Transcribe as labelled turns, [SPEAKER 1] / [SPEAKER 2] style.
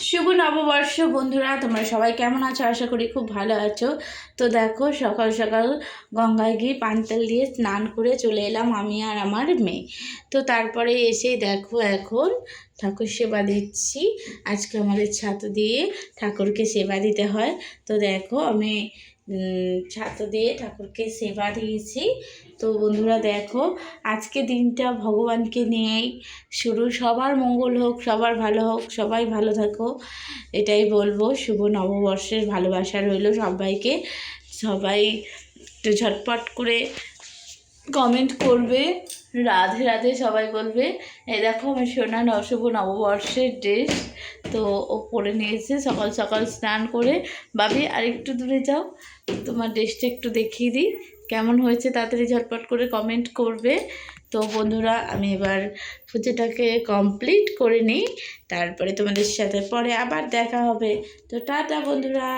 [SPEAKER 1] শুভ নববর্ষ বন্ধুরা, তোমরা সবাই কেমন আছো? আশা করি খুব ভালো আছো। তো দেখো, সকাল সকাল গঙ্গায় গিয়ে পানতেল দিয়ে স্নান করে চলে এলাম আমি আর আমার মেয়ে। তো তারপরে এসে দেখো এখন ঠাকুর সেবা দিচ্ছি। আজকে আমাদের ছাতু দিয়ে ঠাকুরকে সেবা দিতে হয়। তো দেখো আমি ছাতু দিয়ে ঠাকুরকে সেবা দিয়েছি। তো বন্ধুরা দেখো, আজকে দিনটা ভগবানকে নিয়েই শুরু। সবার মঙ্গল হোক, সবার ভালো হোক, সবাই ভালো থাকো, এটাই বলবো। শুভ নববর্ষের ভালোবাসা রইল সবাইকে। সবাই একটু ঝটপট করে কমেন্ট করবে, রাধে রাধে সবাই বলবে। এই দেখো আমার সোনা শুভ নববর্ষের ড্রেস তো ও পরে নিয়েছে সকাল সকাল স্নান করে। ভাবি আর একটু দূরে যাও, তোমার ড্রেসটা একটু দেখিয়ে দিই কেমন হয়েছে, তাড়াতাড়ি ঝটপট করে কমেন্ট করবে। তো বন্ধুরা আমি এবার পুজোটাকে কমপ্লিট করে নিই, তারপরে তোমাদের সাথে পরে আবার দেখা হবে। তো টাটা বন্ধুরা।